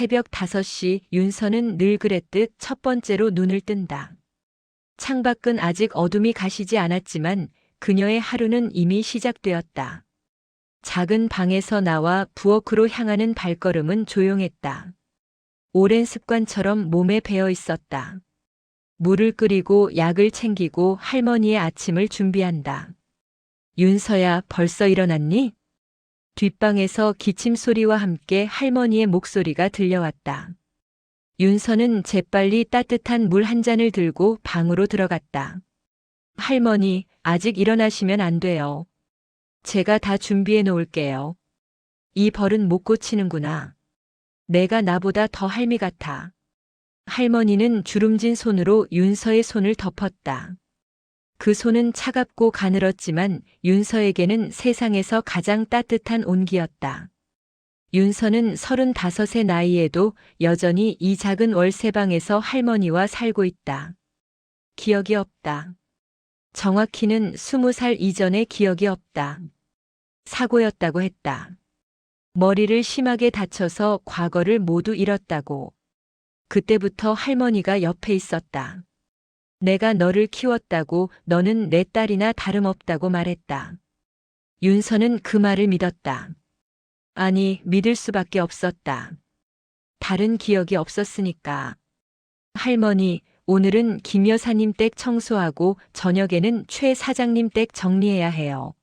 새벽 5시 윤서는 늘 그랬듯 첫 번째로 눈을 뜬다. 창밖은 아직 어둠이 가시지 않았지만 그녀의 하루는 이미 시작되었다. 작은 방에서 나와 부엌으로 향하는 발걸음은 조용했다. 오랜 습관처럼 몸에 배어 있었다. 물을 끓이고 약을 챙기고 할머니의 아침을 준비한다. 윤서야, 벌써 일어났니? 뒷방에서 기침 소리와 함께 할머니의 목소리가 들려왔다. 윤서는 재빨리 따뜻한 물 한 잔을 들고 방으로 들어갔다. 할머니, 아직 일어나시면 안 돼요. 제가 다 준비해 놓을게요. 이 벌은 못 고치는구나. 내가 나보다 더 할미 같아. 할머니는 주름진 손으로 윤서의 손을 덮었다. 그 손은 차갑고 가늘었지만 윤서에게는 세상에서 가장 따뜻한 온기였다. 윤서는 35의 나이에도 여전히 이 작은 월세방에서 할머니와 살고 있다. 기억이 없다. 정확히는 20살 이전의 기억이 없다. 사고였다고 했다. 머리를 심하게 다쳐서 과거를 모두 잃었다고. 그때부터 할머니가 옆에 있었다. 내가 너를 키웠다고, 너는 내 딸이나 다름없다고 말했다. 윤서는 그 말을 믿었다. 아니, 믿을 수밖에 없었다. 다른 기억이 없었으니까. 할머니, 오늘은 김 여사님 댁 청소하고 저녁에는 최 사장님 댁 정리해야 해요.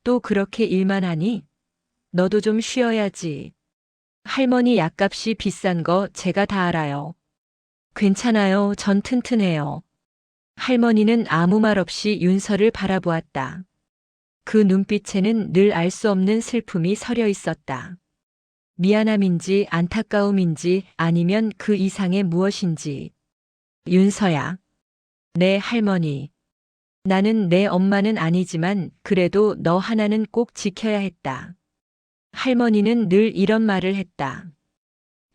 또 그렇게 일만 하니? 너도 좀 쉬어야지. 할머니 약값이 비싼 거 제가 다 알아요. 괜찮아요. 전 튼튼해요. 할머니는 아무 말 없이 윤서를 바라보았다. 그 눈빛에는 늘 알 수 없는 슬픔이 서려 있었다. 미안함인지 안타까움인지 아니면 그 이상의 무엇인지. 윤서야. 내 할머니. 나는 내 엄마는 아니지만 그래도 너 하나는 꼭 지켜야 했다. 할머니는 늘 이런 말을 했다.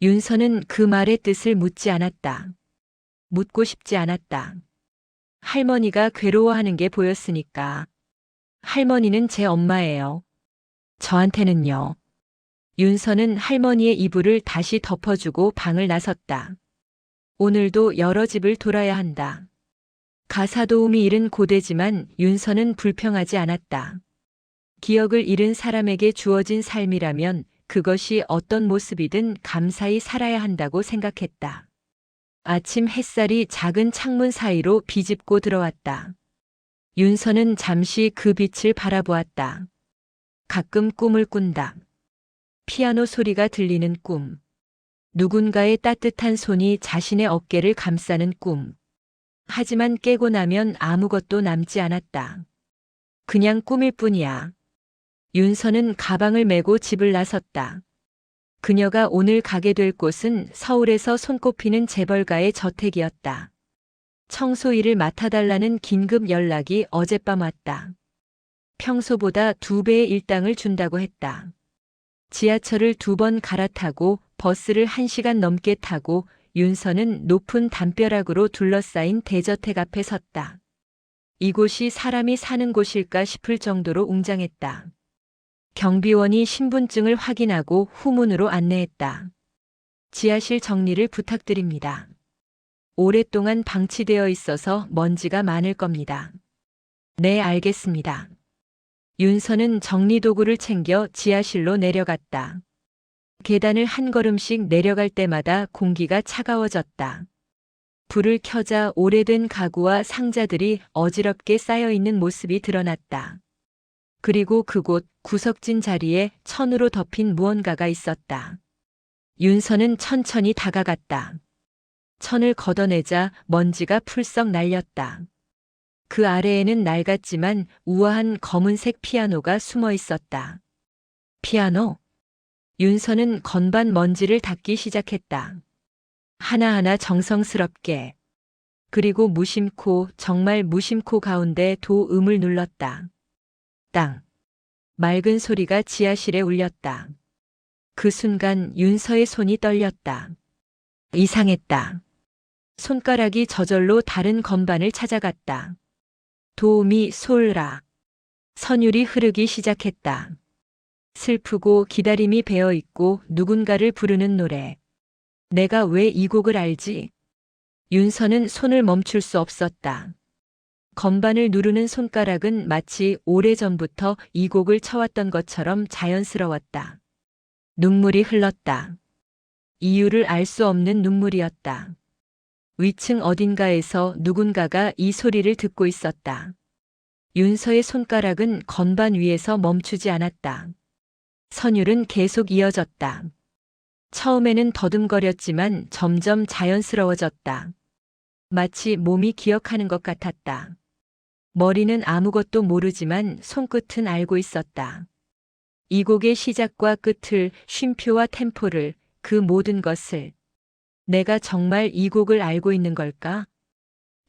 윤서는 그 말의 뜻을 묻지 않았다. 묻고 싶지 않았다. 할머니가 괴로워하는 게 보였으니까. 할머니는 제 엄마예요. 저한테는요. 윤서는 할머니의 이불을 다시 덮어주고 방을 나섰다. 오늘도 여러 집을 돌아야 한다. 가사도우미 일은 고되지만 윤서는 불평하지 않았다. 기억을 잃은 사람에게 주어진 삶이라면 그것이 어떤 모습이든 감사히 살아야 한다고 생각했다. 아침 햇살이 작은 창문 사이로 비집고 들어왔다. 윤서는 잠시 그 빛을 바라보았다. 가끔 꿈을 꾼다. 피아노 소리가 들리는 꿈. 누군가의 따뜻한 손이 자신의 어깨를 감싸는 꿈. 하지만 깨고 나면 아무것도 남지 않았다. 그냥 꿈일 뿐이야. 윤서는 가방을 메고 집을 나섰다. 그녀가 오늘 가게 될 곳은 서울에서 손꼽히는 재벌가의 저택이었다. 청소 일을 맡아달라는 긴급 연락이 어젯밤 왔다. 평소보다 2배의 일당을 준다고 했다. 지하철을 2번 갈아타고 버스를 1시간 넘게 타고 윤서는 높은 담벼락으로 둘러싸인 대저택 앞에 섰다. 이곳이 사람이 사는 곳일까 싶을 정도로 웅장했다. 경비원이 신분증을 확인하고 후문으로 안내했다. 지하실 정리를 부탁드립니다. 오랫동안 방치되어 있어서 먼지가 많을 겁니다. 네, 알겠습니다. 윤서는 정리도구를 챙겨 지하실로 내려갔다. 계단을 한 걸음씩 내려갈 때마다 공기가 차가워졌다. 불을 켜자 오래된 가구와 상자들이 어지럽게 쌓여 있는 모습이 드러났다. 그리고 그곳 구석진 자리에 천으로 덮인 무언가가 있었다. 윤서는 천천히 다가갔다. 천을 걷어내자 먼지가 풀썩 날렸다. 그 아래에는 낡았지만 우아한 검은색 피아노가 숨어 있었다. 피아노? 윤서는 건반 먼지를 닦기 시작했다. 하나하나 정성스럽게. 그리고 무심코, 정말 무심코 가운데 도음을 눌렀다. 땅. 맑은 소리가 지하실에 울렸다. 그 순간 윤서의 손이 떨렸다. 이상했다. 손가락이 저절로 다른 건반을 찾아갔다. 도우미 솔라. 선율이 흐르기 시작했다. 슬프고 기다림이 배어 있고 누군가를 부르는 노래. 내가 왜 이 곡을 알지? 윤서는 손을 멈출 수 없었다. 건반을 누르는 손가락은 마치 오래전부터 이 곡을 쳐왔던 것처럼 자연스러웠다. 눈물이 흘렀다. 이유를 알 수 없는 눈물이었다. 위층 어딘가에서 누군가가 이 소리를 듣고 있었다. 윤서의 손가락은 건반 위에서 멈추지 않았다. 선율은 계속 이어졌다. 처음에는 더듬거렸지만 점점 자연스러워졌다. 마치 몸이 기억하는 것 같았다. 머리는 아무것도 모르지만 손끝은 알고 있었다. 이 곡의 시작과 끝을, 쉼표와 템포를, 그 모든 것을. 내가 정말 이 곡을 알고 있는 걸까?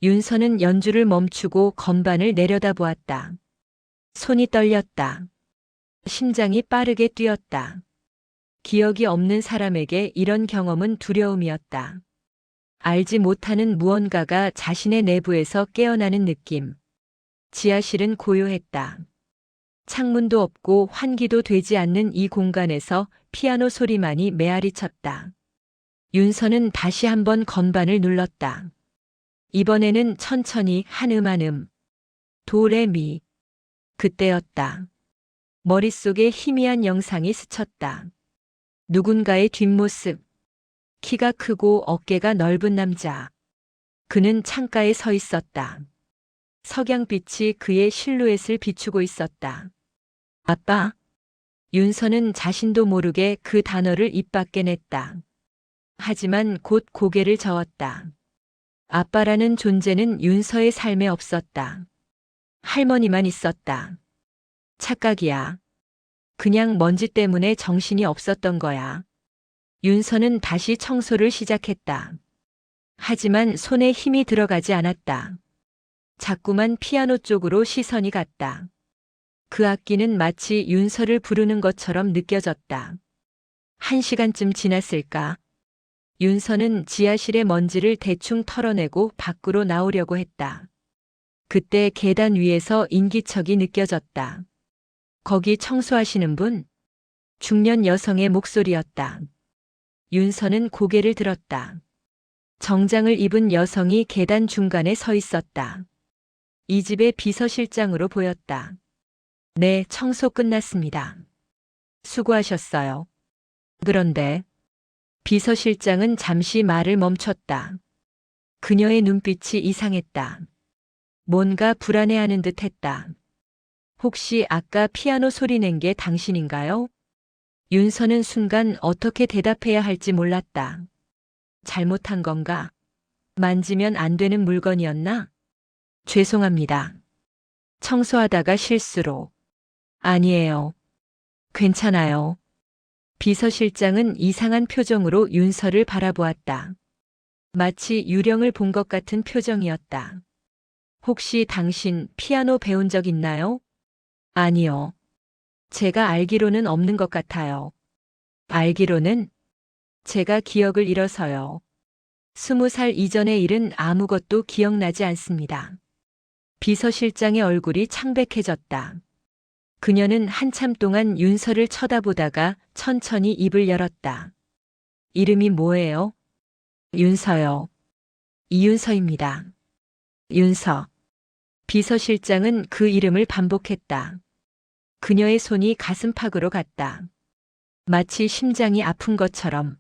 윤서는 연주를 멈추고 건반을 내려다보았다. 손이 떨렸다. 심장이 빠르게 뛰었다. 기억이 없는 사람에게 이런 경험은 두려움이었다. 알지 못하는 무언가가 자신의 내부에서 깨어나는 느낌. 지하실은 고요했다. 창문도 없고 환기도 되지 않는 이 공간에서 피아노 소리만이 메아리 쳤다. 윤서는 다시 한번 건반을 눌렀다. 이번에는 천천히 한 음 한 음. 도레미. 그때였다. 머릿속에 희미한 영상이 스쳤다. 누군가의 뒷모습. 키가 크고 어깨가 넓은 남자. 그는 창가에 서 있었다. 석양빛이 그의 실루엣을 비추고 있었다. 아빠. 윤서는 자신도 모르게 그 단어를 입 밖에 냈다. 하지만 곧 고개를 저었다. 아빠라는 존재는 윤서의 삶에 없었다. 할머니만 있었다. 착각이야. 그냥 먼지 때문에 정신이 없었던 거야. 윤서는 다시 청소를 시작했다. 하지만 손에 힘이 들어가지 않았다. 자꾸만 피아노 쪽으로 시선이 갔다. 그 악기는 마치 윤서를 부르는 것처럼 느껴졌다. 1시간쯤 지났을까? 윤서는 지하실의 먼지를 대충 털어내고 밖으로 나오려고 했다. 그때 계단 위에서 인기척이 느껴졌다. 거기 청소하시는 분? 중년 여성의 목소리였다. 윤서는 고개를 들었다. 정장을 입은 여성이 계단 중간에 서 있었다. 이 집의 비서실장으로 보였다. 네, 청소 끝났습니다. 수고하셨어요. 그런데 비서실장은 잠시 말을 멈췄다. 그녀의 눈빛이 이상했다. 뭔가 불안해하는 듯 했다. 혹시 아까 피아노 소리 낸 게 당신인가요? 윤서는 순간 어떻게 대답해야 할지 몰랐다. 잘못한 건가? 만지면 안 되는 물건이었나? 죄송합니다. 청소하다가 실수로. 아니에요. 괜찮아요. 비서실장은 이상한 표정으로 윤서를 바라보았다. 마치 유령을 본 것 같은 표정이었다. 혹시 당신 피아노 배운 적 있나요? 아니요. 제가 알기로는 없는 것 같아요. 알기로는? 제가 기억을 잃어서요. 20살 이전의 일은 아무것도 기억나지 않습니다. 비서실장의 얼굴이 창백해졌다. 그녀는 한참 동안 윤서를 쳐다보다가 천천히 입을 열었다. 이름이 뭐예요? 윤서요. 이윤서입니다. 윤서. 비서실장은 그 이름을 반복했다. 그녀의 손이 가슴팍으로 갔다. 마치 심장이 아픈 것처럼.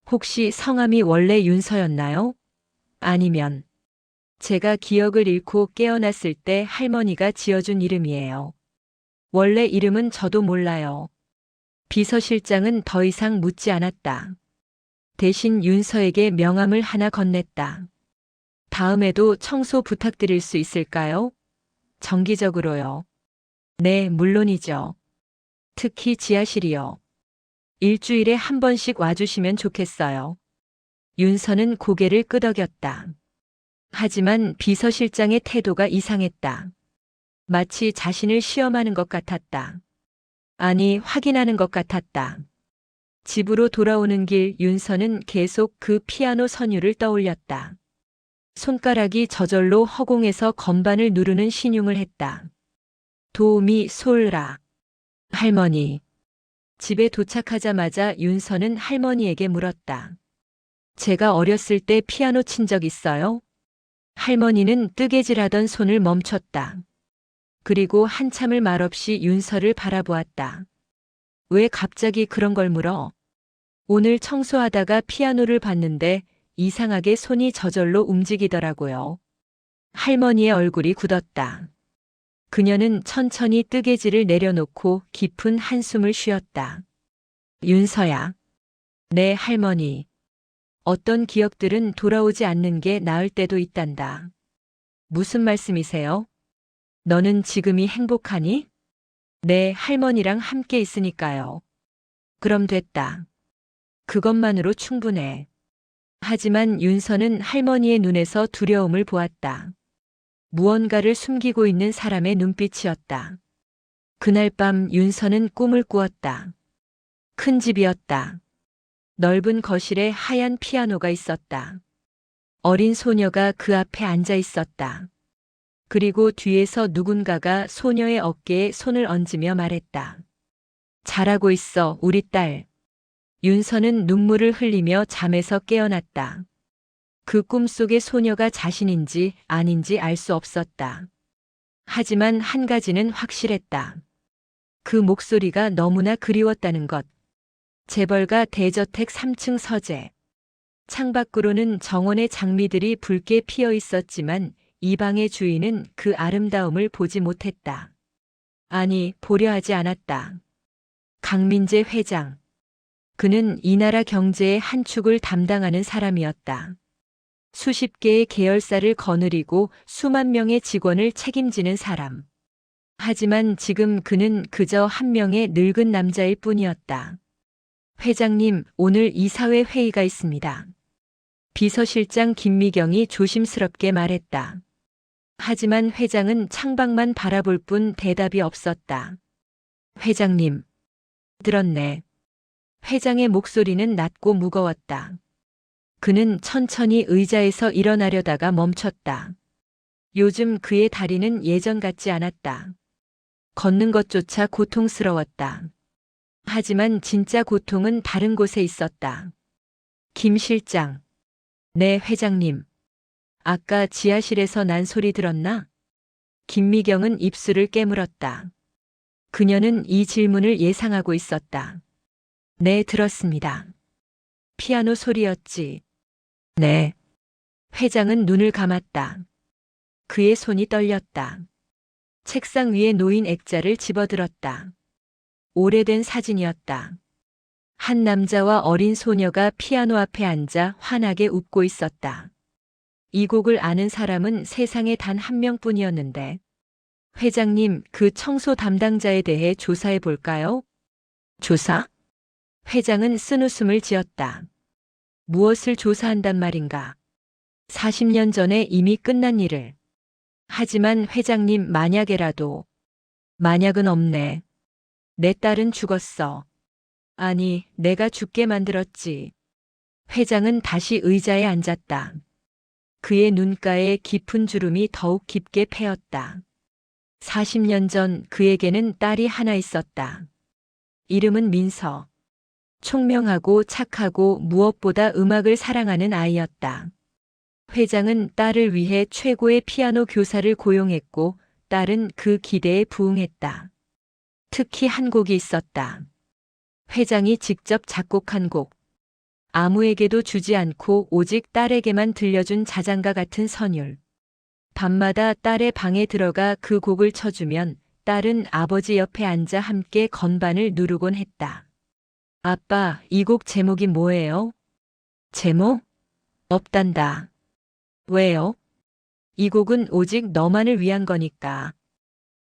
혹시 성함이 원래 윤서였나요? 아니면 제가 기억을 잃고 깨어났을 때 할머니가 지어준 이름이에요. 원래 이름은 저도 몰라요. 비서실장은 더 이상 묻지 않았다. 대신 윤서에게 명함을 하나 건넸다. 다음에도 청소 부탁드릴 수 있을까요? 정기적으로요. 네, 물론이죠. 특히 지하실이요. 일주일에 한 번씩 와주시면 좋겠어요. 윤서는 고개를 끄덕였다. 하지만 비서실장의 태도가 이상했다. 마치 자신을 시험하는 것 같았다. 아니, 확인하는 것 같았다. 집으로 돌아오는 길 윤서는 계속 그 피아노 선율을 떠올렸다. 손가락이 저절로 허공에서 건반을 누르는 신용을 했다. 도, 미, 솔, 라. 할머니. 집에 도착하자마자 윤서는 할머니에게 물었다. 제가 어렸을 때 피아노 친 적 있어요? 할머니는 뜨개질하던 손을 멈췄다. 그리고 한참을 말없이 윤서를 바라보았다. 왜 갑자기 그런 걸 물어? 오늘 청소하다가 피아노를 봤는데 이상하게 손이 저절로 움직이더라고요. 할머니의 얼굴이 굳었다. 그녀는 천천히 뜨개질을 내려놓고 깊은 한숨을 쉬었다. 윤서야. 네, 할머니. 어떤 기억들은 돌아오지 않는 게 나을 때도 있단다. 무슨 말씀이세요? 너는 지금이 행복하니? 네, 할머니랑 함께 있으니까요. 그럼 됐다. 그것만으로 충분해. 하지만 윤서는 할머니의 눈에서 두려움을 보았다. 무언가를 숨기고 있는 사람의 눈빛이었다. 그날 밤 윤서는 꿈을 꾸었다. 큰 집이었다. 넓은 거실에 하얀 피아노가 있었다. 어린 소녀가 그 앞에 앉아 있었다. 그리고 뒤에서 누군가가 소녀의 어깨에 손을 얹으며 말했다. 잘하고 있어, 우리 딸. 윤서는 눈물을 흘리며 잠에서 깨어났다. 그 꿈속의 소녀가 자신인지 아닌지 알 수 없었다. 하지만 한 가지는 확실했다. 그 목소리가 너무나 그리웠다는 것. 재벌가 대저택 3층 서재. 창밖으로는 정원의 장미들이 붉게 피어 있었지만 이 방의 주인은 그 아름다움을 보지 못했다. 아니, 보려 하지 않았다. 강민재 회장. 그는 이 나라 경제의 한 축을 담당하는 사람이었다. 수십 개의 계열사를 거느리고 수만 명의 직원을 책임지는 사람. 하지만 지금 그는 그저 한 명의 늙은 남자일 뿐이었다. 회장님, 오늘 이사회 회의가 있습니다. 비서실장 김미경이 조심스럽게 말했다. 하지만 회장은 창밖만 바라볼 뿐 대답이 없었다. 회장님. 들었네. 회장의 목소리는 낮고 무거웠다. 그는 천천히 의자에서 일어나려다가 멈췄다. 요즘 그의 다리는 예전 같지 않았다. 걷는 것조차 고통스러웠다. 하지만 진짜 고통은 다른 곳에 있었다. 김 실장. 네, 회장님. 아까 지하실에서 난 소리 들었나? 김미경은 입술을 깨물었다. 그녀는 이 질문을 예상하고 있었다. 네, 들었습니다. 피아노 소리였지. 네. 회장은 눈을 감았다. 그의 손이 떨렸다. 책상 위에 놓인 액자를 집어들었다. 오래된 사진이었다. 한 남자와 어린 소녀가 피아노 앞에 앉아 환하게 웃고 있었다. 이 곡을 아는 사람은 세상에 단 한 명뿐이었는데. 회장님, 그 청소 담당자에 대해 조사해 볼까요? 조사? 회장은 쓴웃음을 지었다. 무엇을 조사한단 말인가? 40년 전에 이미 끝난 일을. 하지만 회장님, 만약에라도. 만약은 없네. 내 딸은 죽었어. 아니, 내가 죽게 만들었지. 회장은 다시 의자에 앉았다. 그의 눈가에 깊은 주름이 더욱 깊게 패였다. 40년 전 그에게는 딸이 하나 있었다. 이름은 민서. 총명하고 착하고 무엇보다 음악을 사랑하는 아이였다. 회장은 딸을 위해 최고의 피아노 교사를 고용했고 딸은 그 기대에 부응했다. 특히 한 곡이 있었다. 회장이 직접 작곡한 곡. 아무에게도 주지 않고 오직 딸에게만 들려준 자장가 같은 선율. 밤마다 딸의 방에 들어가 그 곡을 쳐주면 딸은 아버지 옆에 앉아 함께 건반을 누르곤 했다. 아빠, 이 곡 제목이 뭐예요? 제목? 없단다. 왜요? 이 곡은 오직 너만을 위한 거니까.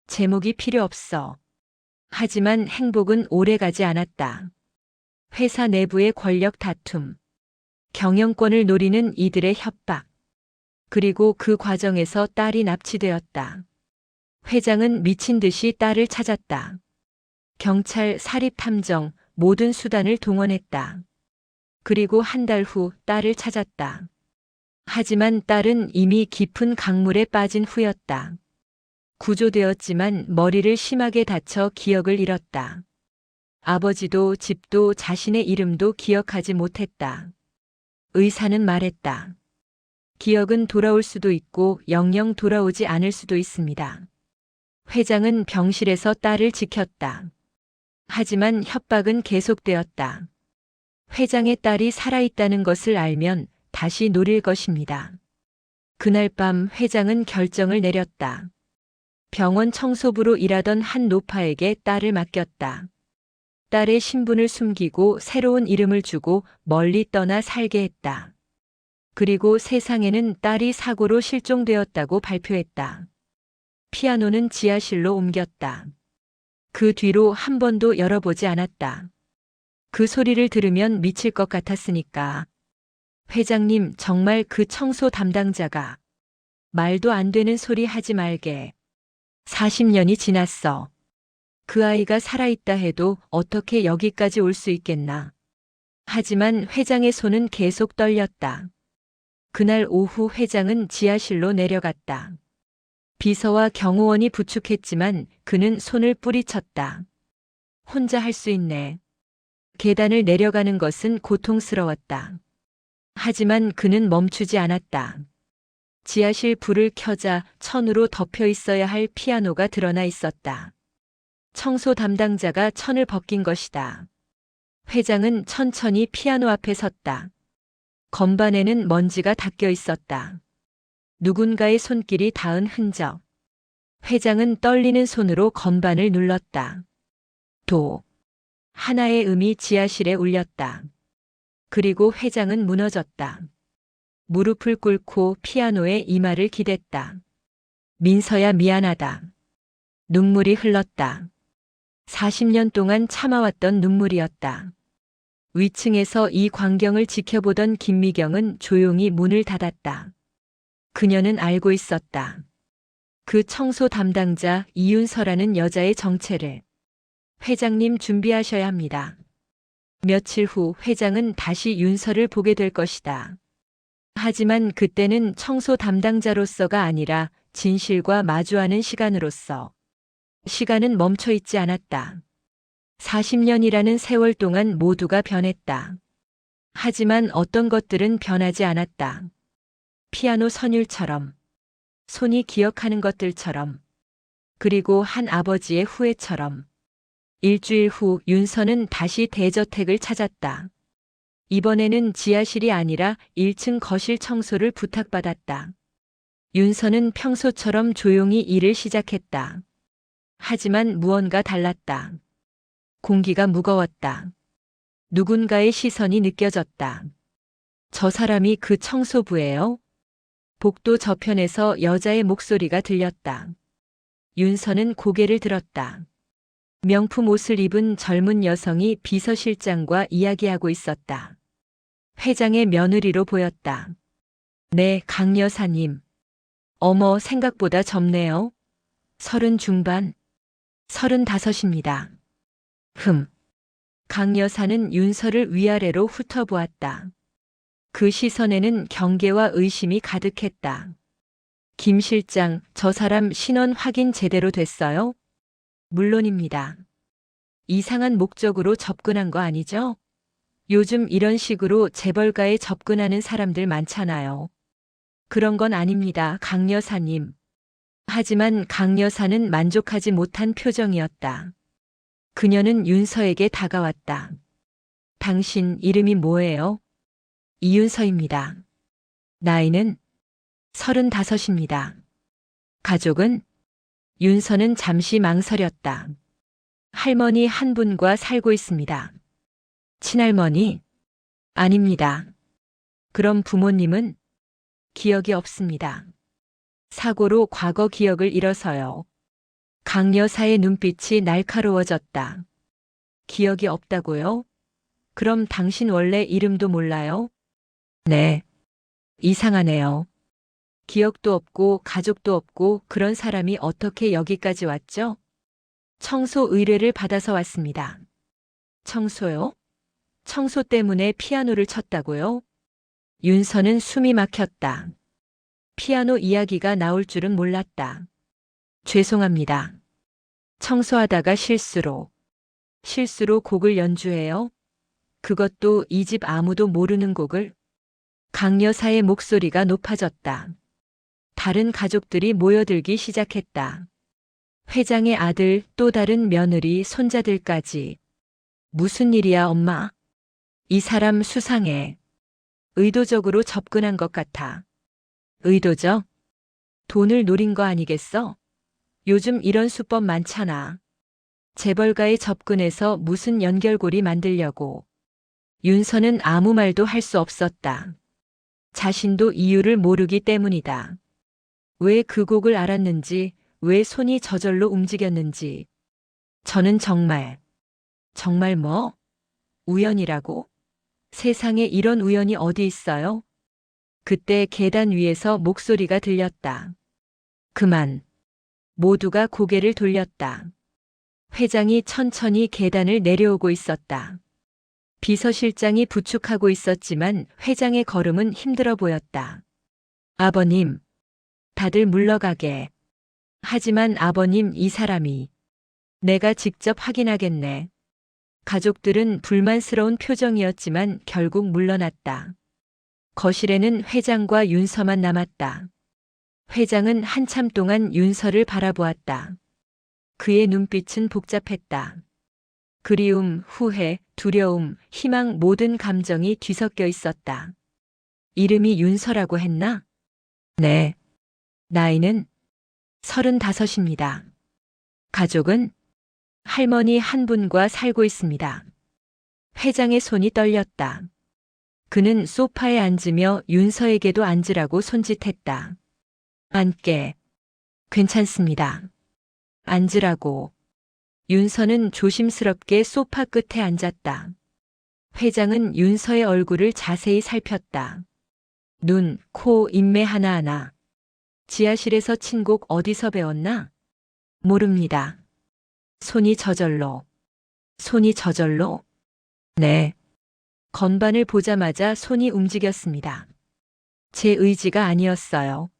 제목이 필요 없어. 하지만 행복은 오래가지 않았다. 회사 내부의 권력 다툼. 경영권을 노리는 이들의 협박. 그리고 그 과정에서 딸이 납치되었다. 회장은 미친 듯이 딸을 찾았다. 경찰, 사립탐정, 모든 수단을 동원했다. 그리고 한 달 후 딸을 찾았다. 하지만 딸은 이미 깊은 강물에 빠진 후였다. 구조되었지만 머리를 심하게 다쳐 기억을 잃었다. 아버지도 집도 자신의 이름도 기억하지 못했다. 의사는 말했다. 기억은 돌아올 수도 있고 영영 돌아오지 않을 수도 있습니다. 회장은 병실에서 딸을 지켰다. 하지만 협박은 계속되었다. 회장의 딸이 살아있다는 것을 알면 다시 노릴 것입니다. 그날 밤 회장은 결정을 내렸다. 병원 청소부로 일하던 한 노파에게 딸을 맡겼다. 딸의 신분을 숨기고 새로운 이름을 주고 멀리 떠나 살게 했다. 그리고 세상에는 딸이 사고로 실종되었다고 발표했다. 피아노는 지하실로 옮겼다. 그 뒤로 한 번도 열어보지 않았다. 그 소리를 들으면 미칠 것 같았으니까. 회장님, 정말 그 청소 담당자가 말도 안 되는 소리 하지 말게. 40년이 지났어. 그 아이가 살아있다 해도 어떻게 여기까지 올 수 있겠나. 하지만 회장의 손은 계속 떨렸다. 그날 오후 회장은 지하실로 내려갔다. 비서와 경호원이 부축했지만 그는 손을 뿌리쳤다. 혼자 할 수 있네. 계단을 내려가는 것은 고통스러웠다. 하지만 그는 멈추지 않았다. 지하실 불을 켜자 천으로 덮여 있어야 할 피아노가 드러나 있었다. 청소 담당자가 천을 벗긴 것이다. 회장은 천천히 피아노 앞에 섰다. 건반에는 먼지가 닦여 있었다. 누군가의 손길이 닿은 흔적. 회장은 떨리는 손으로 건반을 눌렀다. 도. 하나의 음이 지하실에 울렸다. 그리고 회장은 무너졌다. 무릎을 꿇고 피아노에 이마를 기댔다. 민서야, 미안하다. 눈물이 흘렀다. 40년 동안 참아왔던 눈물이었다. 위층에서 이 광경을 지켜보던 김미경은 조용히 문을 닫았다. 그녀는 알고 있었다. 그 청소 담당자 이윤서라는 여자의 정체를. 회장님, 준비하셔야 합니다. 며칠 후 회장은 다시 윤서를 보게 될 것이다. 하지만 그때는 청소 담당자로서가 아니라 진실과 마주하는 시간으로서. 시간은 멈춰 있지 않았다. 40년이라는 세월 동안 모두가 변했다. 하지만 어떤 것들은 변하지 않았다. 피아노 선율처럼, 손이 기억하는 것들처럼, 그리고 한 아버지의 후회처럼. 일주일 후 윤서는 다시 대저택을 찾았다. 이번에는 지하실이 아니라 1층 거실 청소를 부탁받았다. 윤서는 평소처럼 조용히 일을 시작했다. 하지만 무언가 달랐다. 공기가 무거웠다. 누군가의 시선이 느껴졌다. 저 사람이 그 청소부예요? 복도 저편에서 여자의 목소리가 들렸다. 윤서는 고개를 들었다. 명품 옷을 입은 젊은 여성이 비서실장과 이야기하고 있었다. 회장의 며느리로 보였다. 네, 강 여사님. 어머, 생각보다 젊네요. 30 중반, 35입니다. 강 여사는 윤서를 위아래로 훑어보았다. 그 시선에는 경계와 의심이 가득했다. 김 실장, 저 사람 신원 확인 제대로 됐어요? 물론입니다. 이상한 목적으로 접근한 거 아니죠? 요즘 이런 식으로 재벌가에 접근하는 사람들 많잖아요. 그런 건 아닙니다, 강 여사님. 하지만 강 여사는 만족하지 못한 표정이었다. 그녀는 윤서에게 다가왔다. 당신 이름이 뭐예요? 이윤서입니다. 나이는 35입니다. 가족은? 윤서는 잠시 망설였다. 할머니 한 분과 살고 있습니다. 친할머니? 아닙니다. 그럼 부모님은? 기억이 없습니다. 사고로 과거 기억을 잃어서요. 강 여사의 눈빛이 날카로워졌다. 기억이 없다고요? 그럼 당신 원래 이름도 몰라요? 네. 이상하네요. 기억도 없고 가족도 없고 그런 사람이 어떻게 여기까지 왔죠? 청소 의뢰를 받아서 왔습니다. 청소요? 청소 때문에 피아노를 쳤다고요? 윤서는 숨이 막혔다. 피아노 이야기가 나올 줄은 몰랐다. 죄송합니다. 청소하다가 실수로 곡을 연주해요? 그것도 이 집 아무도 모르는 곡을? 강 여사의 목소리가 높아졌다. 다른 가족들이 모여들기 시작했다. 회장의 아들, 또 다른 며느리, 손자들까지. 무슨 일이야, 엄마? 이 사람 수상해. 의도적으로 접근한 것 같아. 의도적? 돈을 노린 거 아니겠어? 요즘 이런 수법 많잖아. 재벌가에 접근해서 무슨 연결고리 만들려고. 윤서는 아무 말도 할 수 없었다. 자신도 이유를 모르기 때문이다. 왜 그 곡을 알았는지, 왜 손이 저절로 움직였는지. 저는 정말 뭐? 우연이라고? 세상에 이런 우연이 어디 있어요? 그때 계단 위에서 목소리가 들렸다. 그만. 모두가 고개를 돌렸다. 회장이 천천히 계단을 내려오고 있었다. 비서실장이 부축하고 있었지만 회장의 걸음은 힘들어 보였다. 아버님, 다들 물러가게. 하지만 아버님, 이 사람이. 내가 직접 확인하겠네. 가족들은 불만스러운 표정이었지만 결국 물러났다. 거실에는 회장과 윤서만 남았다. 회장은 한참 동안 윤서를 바라보았다. 그의 눈빛은 복잡했다. 그리움, 후회, 두려움, 희망 모든 감정이 뒤섞여 있었다. 이름이 윤서라고 했나? 네. 나이는 35입니다. 가족은 할머니 한 분과 살고 있습니다. 회장의 손이 떨렸다. 그는 소파에 앉으며 윤서에게도 앉으라고 손짓했다. 앉게. 괜찮습니다. 앉으라고. 윤서는 조심스럽게 소파 끝에 앉았다. 회장은 윤서의 얼굴을 자세히 살폈다. 눈, 코, 인매 하나하나. 지하실에서 친 곡 어디서 배웠나? 모릅니다. 손이 저절로. 손이 저절로? 네. 건반을 보자마자 손이 움직였습니다. 제 의지가 아니었어요.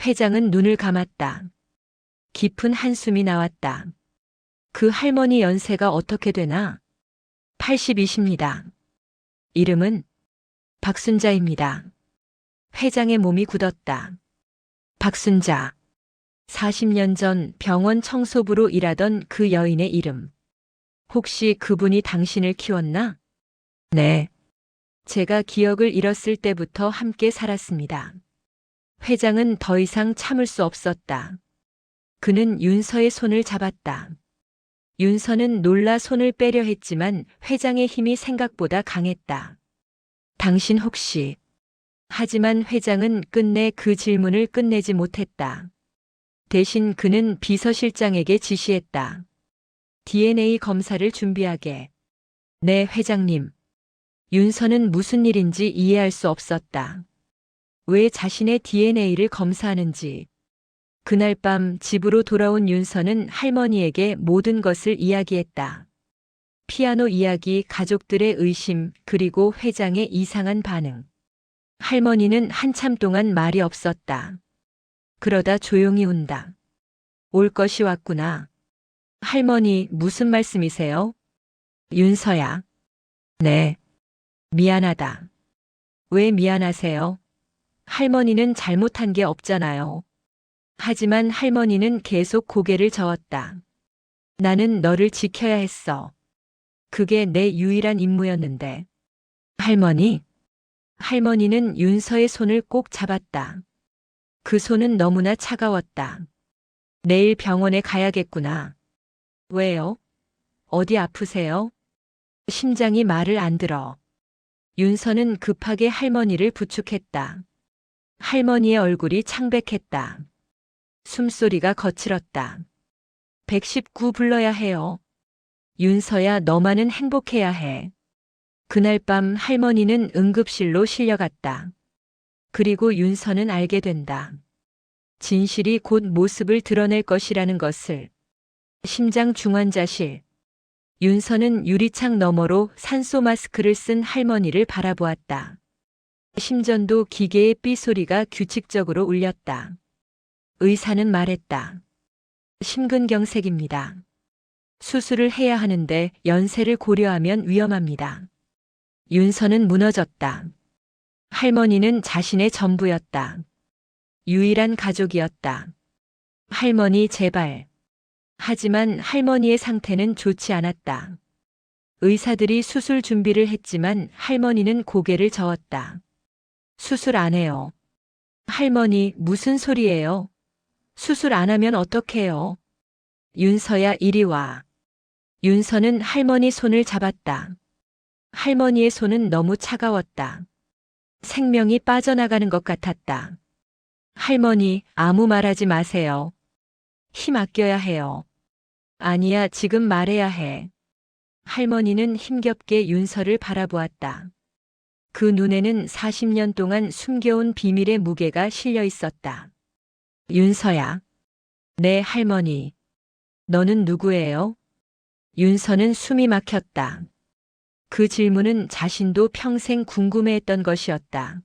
회장은 눈을 감았다. 깊은 한숨이 나왔다. 그 할머니 연세가 어떻게 되나? 80이십니다. 이름은 박순자입니다. 회장의 몸이 굳었다. 박순자. 40년 전 병원 청소부로 일하던 그 여인의 이름. 혹시 그분이 당신을 키웠나? 네. 제가 기억을 잃었을 때부터 함께 살았습니다. 회장은 더 이상 참을 수 없었다. 그는 윤서의 손을 잡았다. 윤서는 놀라 손을 빼려 했지만 회장의 힘이 생각보다 강했다. 당신 혹시... 하지만 회장은 끝내 그 질문을 끝내지 못했다. 대신 그는 비서실장에게 지시했다. DNA 검사를 준비하게. 네, 회장님. 윤서는 무슨 일인지 이해할 수 없었다. 왜 자신의 DNA를 검사하는지. 그날 밤 집으로 돌아온 윤서는 할머니에게 모든 것을 이야기했다. 피아노 이야기, 가족들의 의심, 그리고 회장의 이상한 반응. 할머니는 한참 동안 말이 없었다. 그러다 조용히 운다. 올 것이 왔구나. 할머니, 무슨 말씀이세요? 윤서야. 네. 미안하다. 왜 미안하세요? 할머니는 잘못한 게 없잖아요. 하지만 할머니는 계속 고개를 저었다. 나는 너를 지켜야 했어. 그게 내 유일한 임무였는데. 할머니? 할머니는 윤서의 손을 꼭 잡았다. 그 손은 너무나 차가웠다. 내일 병원에 가야겠구나. 왜요? 어디 아프세요? 심장이 말을 안 들어. 윤서는 급하게 할머니를 부축했다. 할머니의 얼굴이 창백했다. 숨소리가 거칠었다. 119 불러야 해요. 윤서야, 너만은 행복해야 해. 그날 밤 할머니는 응급실로 실려갔다. 그리고 윤서는 알게 된다. 진실이 곧 모습을 드러낼 것이라는 것을. 심장 중환자실. 윤서는 유리창 너머로 산소 마스크를 쓴 할머니를 바라보았다. 심전도 기계의 삐 소리가 규칙적으로 울렸다. 의사는 말했다. 심근경색입니다. 수술을 해야 하는데 연세를 고려하면 위험합니다. 윤서는 무너졌다. 할머니는 자신의 전부였다. 유일한 가족이었다. 할머니 제발. 하지만 할머니의 상태는 좋지 않았다. 의사들이 수술 준비를 했지만 할머니는 고개를 저었다. 수술 안 해요. 할머니, 무슨 소리예요? 수술 안 하면 어떡해요? 윤서야, 이리 와. 윤서는 할머니 손을 잡았다. 할머니의 손은 너무 차가웠다. 생명이 빠져나가는 것 같았다. 할머니, 아무 말하지 마세요. 힘 아껴야 해요. 아니야, 지금 말해야 해. 할머니는 힘겹게 윤서를 바라보았다. 그 눈에는 40년 동안 숨겨온 비밀의 무게가 실려 있었다. 윤서야. 네, 할머니. 너는 누구예요? 윤서는 숨이 막혔다. 그 질문은 자신도 평생 궁금해했던 것이었다.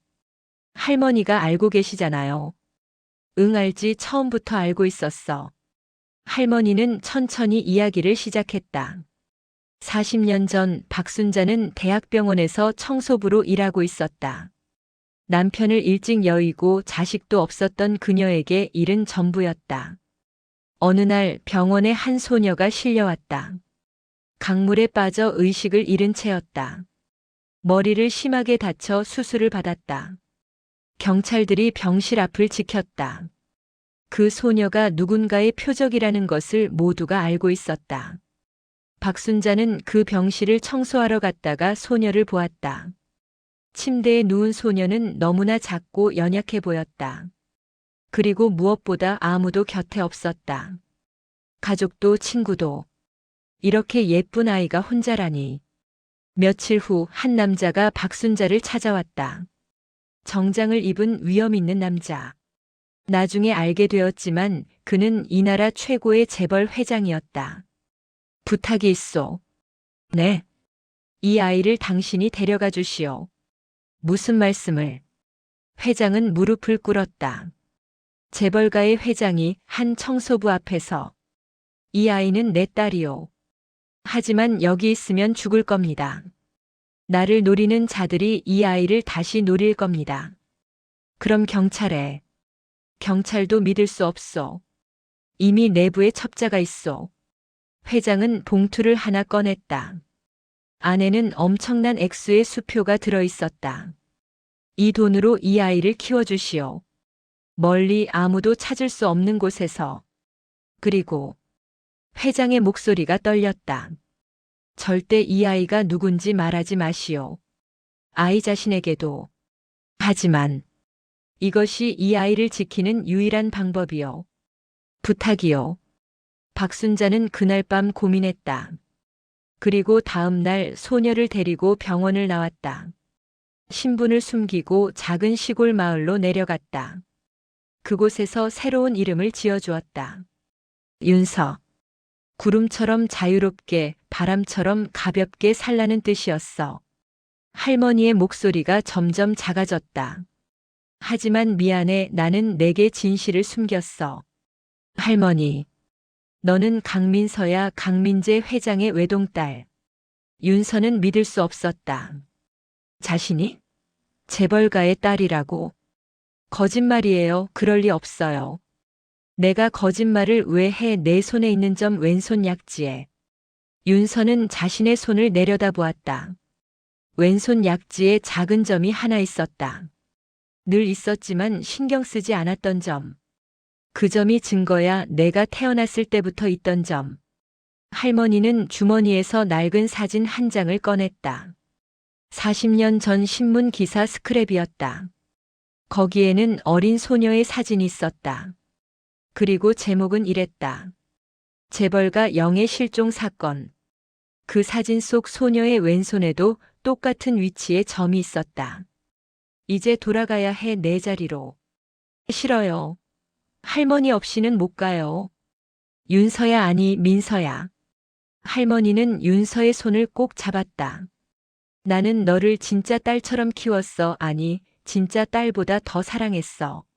할머니가 알고 계시잖아요. 응, 알지. 처음부터 알고 있었어. 할머니는 천천히 이야기를 시작했다. 40년 전 박순자는 대학병원에서 청소부로 일하고 있었다. 남편을 일찍 여의고 자식도 없었던 그녀에게 일은 전부였다. 어느 날 병원에 한 소녀가 실려왔다. 강물에 빠져 의식을 잃은 채였다. 머리를 심하게 다쳐 수술을 받았다. 경찰들이 병실 앞을 지켰다. 그 소녀가 누군가의 표적이라는 것을 모두가 알고 있었다. 박순자는 그 병실을 청소하러 갔다가 소녀를 보았다. 침대에 누운 소녀는 너무나 작고 연약해 보였다. 그리고 무엇보다 아무도 곁에 없었다. 가족도 친구도. 이렇게 예쁜 아이가 혼자라니. 며칠 후 한 남자가 박순자를 찾아왔다. 정장을 입은 위험 있는 남자. 나중에 알게 되었지만 그는 이 나라 최고의 재벌 회장이었다. 부탁이 있소. 네. 이 아이를 당신이 데려가 주시오. 무슨 말씀을? 회장은 무릎을 꿇었다. 재벌가의 회장이 한 청소부 앞에서. 이 아이는 내 딸이오. 하지만 여기 있으면 죽을 겁니다. 나를 노리는 자들이 이 아이를 다시 노릴 겁니다. 그럼 경찰에. 경찰도 믿을 수 없소. 이미 내부에 첩자가 있소. 회장은 봉투를 하나 꺼냈다. 안에는 엄청난 액수의 수표가 들어 있었다. 이 돈으로 이 아이를 키워주시오. 멀리 아무도 찾을 수 없는 곳에서. 그리고 회장의 목소리가 떨렸다. 절대 이 아이가 누군지 말하지 마시오. 아이 자신에게도. 하지만 이것이 이 아이를 지키는 유일한 방법이요. 부탁이요. 박순자는 그날 밤 고민했다. 그리고 다음 날 소녀를 데리고 병원을 나왔다. 신분을 숨기고 작은 시골 마을로 내려갔다. 그곳에서 새로운 이름을 지어주었다. 윤서. 구름처럼 자유롭게, 바람처럼 가볍게 살라는 뜻이었어. 할머니의 목소리가 점점 작아졌다. 하지만 미안해, 나는 내게 진실을 숨겼어. 할머니. 너는 강민서야, 강민재 회장의 외동딸. 윤서는 믿을 수 없었다. 자신이? 재벌가의 딸이라고? 거짓말이에요. 그럴 리 없어요. 내가 거짓말을 왜 해? 내 손에 있는 점 왼손 약지에. 윤서는 자신의 손을 내려다보았다. 왼손 약지에 작은 점이 하나 있었다. 늘 있었지만 신경 쓰지 않았던 점. 그 점이 증거야. 내가 태어났을 때부터 있던 점. 할머니는 주머니에서 낡은 사진 한 장을 꺼냈다. 40년 전 신문 기사 스크랩이었다. 거기에는 어린 소녀의 사진이 있었다. 그리고 제목은 이랬다. 재벌가 영의 실종 사건. 그 사진 속 소녀의 왼손에도 똑같은 위치에 점이 있었다. 이제 돌아가야 해, 내 자리로. 싫어요. 할머니 없이는 못 가요. 윤서야, 아니 민서야. 할머니는 윤서의 손을 꼭 잡았다. 나는 너를 진짜 딸처럼 키웠어. 아니, 진짜 딸보다 더 사랑했어.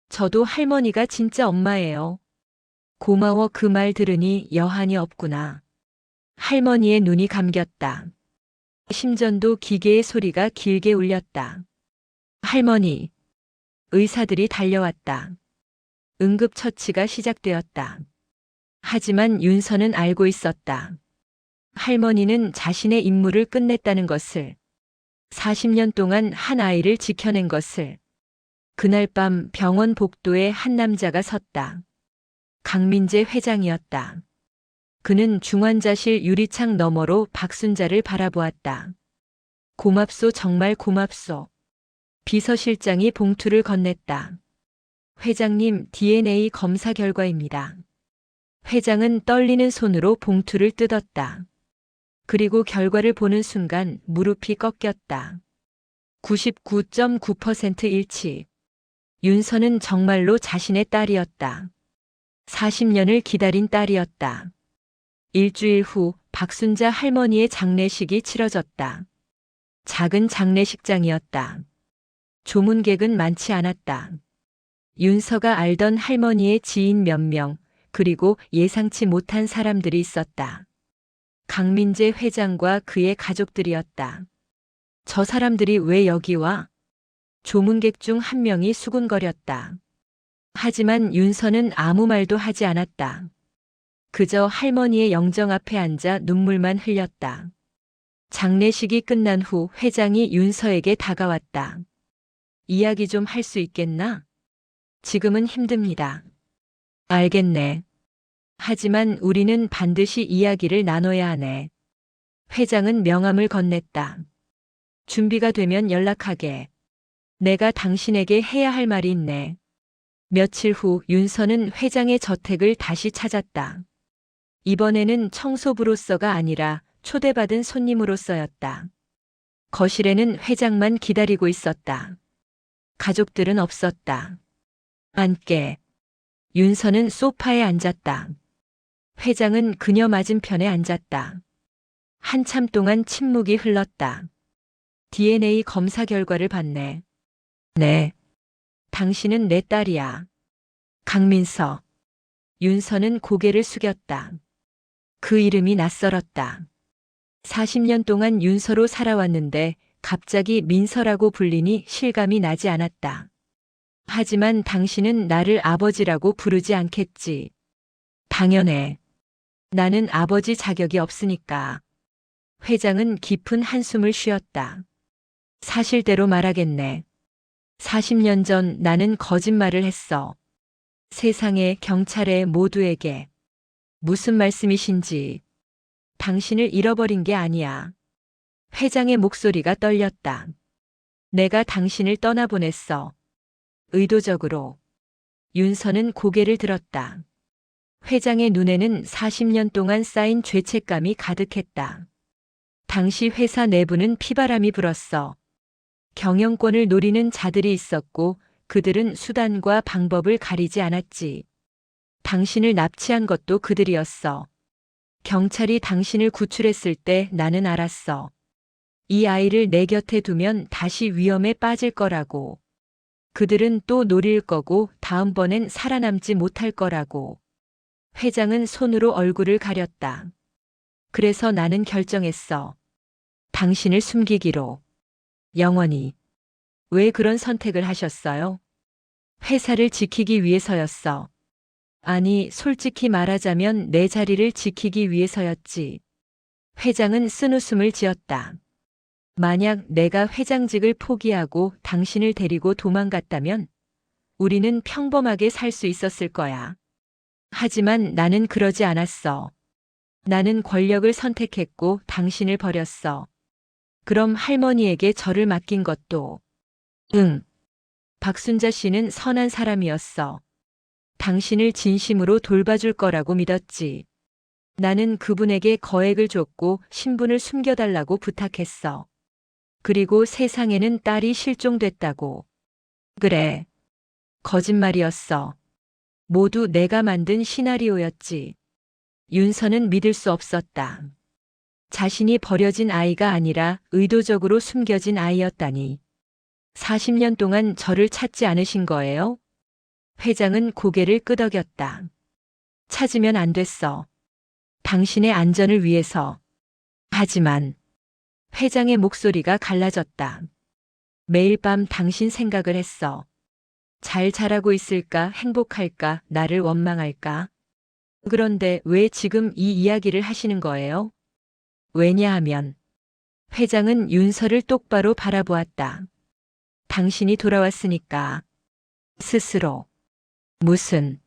저도 할머니가 진짜 엄마예요. 고마워. 그 말 들으니 여한이 없구나. 할머니의 눈이 감겼다. 심전도 기계의 소리가 길게 울렸다. 할머니. 의사들이 달려왔다. 응급처치가 시작되었다. 하지만 윤서는 알고 있었다. 할머니는 자신의 임무를 끝냈다는 것을, 40년 동안 한 아이를 지켜낸 것을. 그날 밤 병원 복도에 한 남자가 섰다. 강민재 회장이었다. 그는 중환자실 유리창 너머로 박순자를 바라보았다. 고맙소, 정말 고맙소. 비서실장이 봉투를 건넸다. 회장님, DNA 검사 결과입니다. 회장은 떨리는 손으로 봉투를 뜯었다. 그리고 결과를 보는 순간 무릎이 꺾였다. 99.9% 일치. 윤서는 정말로 자신의 딸이었다. 40년을 기다린 딸이었다. 일주일 후 박순자 할머니의 장례식이 치러졌다. 작은 장례식장이었다. 조문객은 많지 않았다. 윤서가 알던 할머니의 지인 몇 명, 그리고 예상치 못한 사람들이 있었다. 강민재 회장과 그의 가족들이었다. 저 사람들이 왜 여기 와? 조문객 중 한 명이 수군거렸다. 하지만 윤서는 아무 말도 하지 않았다. 그저 할머니의 영정 앞에 앉아 눈물만 흘렸다. 장례식이 끝난 후 회장이 윤서에게 다가왔다. 이야기 좀 할 수 있겠나? 지금은 힘듭니다. 알겠네. 하지만 우리는 반드시 이야기를 나눠야 하네. 회장은 명함을 건넸다. 준비가 되면 연락하게. 내가 당신에게 해야 할 말이 있네. 며칠 후 윤서는 회장의 저택을 다시 찾았다. 이번에는 청소부로서가 아니라 초대받은 손님으로서였다. 거실에는 회장만 기다리고 있었다. 가족들은 없었다. 앉게. 윤서는 소파에 앉았다. 회장은 그녀 맞은편에 앉았다. 한참 동안 침묵이 흘렀다. DNA 검사 결과를 봤네. 네. 당신은 내 딸이야. 강민서. 윤서는 고개를 숙였다. 그 이름이 낯설었다. 40년 동안 윤서로 살아왔는데 갑자기 민서라고 불리니 실감이 나지 않았다. 하지만 당신은 나를 아버지라고 부르지 않겠지. 당연해. 나는 아버지 자격이 없으니까. 회장은 깊은 한숨을 쉬었다. 사실대로 말하겠네. 40년 전 나는 거짓말을 했어. 세상에, 경찰에, 모두에게. 무슨 말씀이신지. 당신을 잃어버린 게 아니야. 회장의 목소리가 떨렸다. 내가 당신을 떠나보냈어. 의도적으로. 윤서는 고개를 들었다. 회장의 눈에는 40년 동안 쌓인 죄책감이 가득했다. 당시 회사 내부는 피바람이 불었어. 경영권을 노리는 자들이 있었고 그들은 수단과 방법을 가리지 않았지. 당신을 납치한 것도 그들이었어. 경찰이 당신을 구출했을 때 나는 알았어. 이 아이를 내 곁에 두면 다시 위험에 빠질 거라고. 그들은 또 노릴 거고 다음번엔 살아남지 못할 거라고. 회장은 손으로 얼굴을 가렸다. 그래서 나는 결정했어. 당신을 숨기기로. 영원히. 왜 그런 선택을 하셨어요? 회사를 지키기 위해서였어. 아니, 솔직히 말하자면 내 자리를 지키기 위해서였지. 회장은 쓴웃음을 지었다. 만약 내가 회장직을 포기하고 당신을 데리고 도망갔다면 우리는 평범하게 살 수 있었을 거야. 하지만 나는 그러지 않았어. 나는 권력을 선택했고 당신을 버렸어. 그럼 할머니에게 저를 맡긴 것도. 응. 박순자 씨는 선한 사람이었어. 당신을 진심으로 돌봐줄 거라고 믿었지. 나는 그분에게 거액을 줬고 신분을 숨겨달라고 부탁했어. 그리고 세상에는 딸이 실종됐다고. 그래. 거짓말이었어. 모두 내가 만든 시나리오였지. 윤서는 믿을 수 없었다. 자신이 버려진 아이가 아니라 의도적으로 숨겨진 아이였다니. 40년 동안 저를 찾지 않으신 거예요? 회장은 고개를 끄덕였다. 찾으면 안 됐어. 당신의 안전을 위해서. 하지만 회장의 목소리가 갈라졌다. 매일 밤 당신 생각을 했어. 잘 자라고 있을까, 행복할까, 나를 원망할까? 그런데 왜 지금 이 이야기를 하시는 거예요? 왜냐하면 회장은 윤서를 똑바로 바라보았다. 당신이 돌아왔으니까. 스스로. 무슨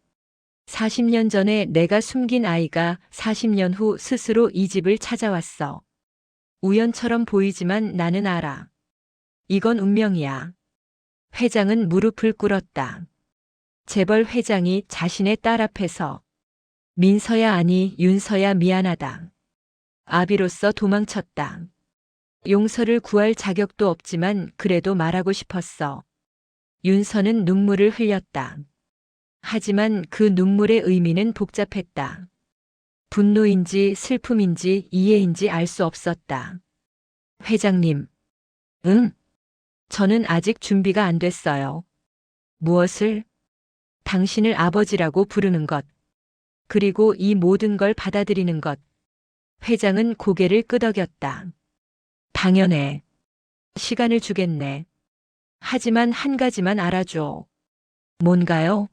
40년 전에 내가 숨긴 아이가 40년 후 스스로 이 집을 찾아왔어. 우연처럼 보이지만 나는 알아. 이건 운명이야. 회장은 무릎을 꿇었다. 재벌 회장이 자신의 딸 앞에서 민서야 아니 윤서야 미안하다. 아비로서 도망쳤다. 용서를 구할 자격도 없지만 그래도 말하고 싶었어. 윤서는 눈물을 흘렸다. 하지만 그 눈물의 의미는 복잡했다. 분노인지 슬픔인지 이해인지 알 수 없었다. 회장님. 응? 저는 아직 준비가 안 됐어요. 무엇을? 당신을 아버지라고 부르는 것. 그리고 이 모든 걸 받아들이는 것. 회장은 고개를 끄덕였다. 당연해. 시간을 주겠네. 하지만 한 가지만 알아줘. 뭔가요?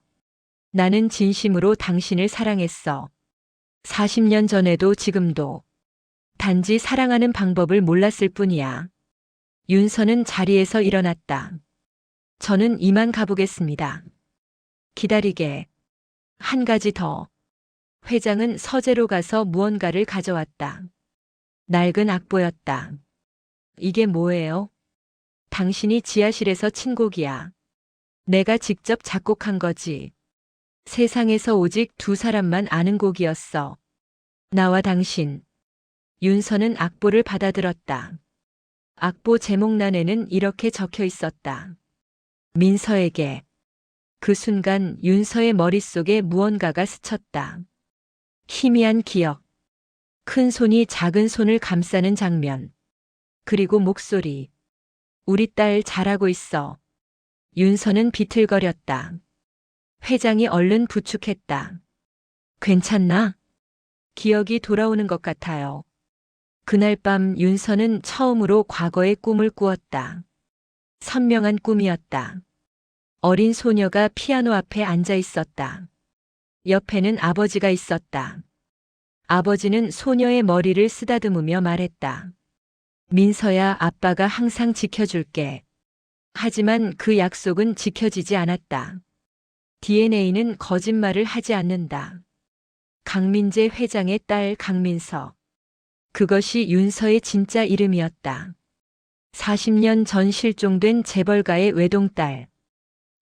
나는 진심으로 당신을 사랑했어. 40년 전에도 지금도. 단지 사랑하는 방법을 몰랐을 뿐이야. 윤서는 자리에서 일어났다. 저는 이만 가보겠습니다. 기다리게. 한 가지 더. 회장은 서재로 가서 무언가를 가져왔다. 낡은 악보였다. 이게 뭐예요? 당신이 지하실에서 친 곡이야. 내가 직접 작곡한 거지. 세상에서 오직 두 사람만 아는 곡이었어. 나와 당신. 윤서는 악보를 받아들었다. 악보 제목란에는 이렇게 적혀 있었다. 민서에게. 그 순간 윤서의 머릿속에 무언가가 스쳤다. 희미한 기억. 큰 손이 작은 손을 감싸는 장면. 그리고 목소리. 우리 딸 잘하고 있어. 윤서는 비틀거렸다. 회장이 얼른 부축했다. 괜찮나? 기억이 돌아오는 것 같아요. 그날 밤 윤서는 처음으로 과거의 꿈을 꾸었다. 선명한 꿈이었다. 어린 소녀가 피아노 앞에 앉아 있었다. 옆에는 아버지가 있었다. 아버지는 소녀의 머리를 쓰다듬으며 말했다. 민서야, 아빠가 항상 지켜줄게. 하지만 그 약속은 지켜지지 않았다. DNA는 거짓말을 하지 않는다. 강민재 회장의 딸 강민서. 그것이 윤서의 진짜 이름이었다. 40년 전 실종된 재벌가의 외동딸.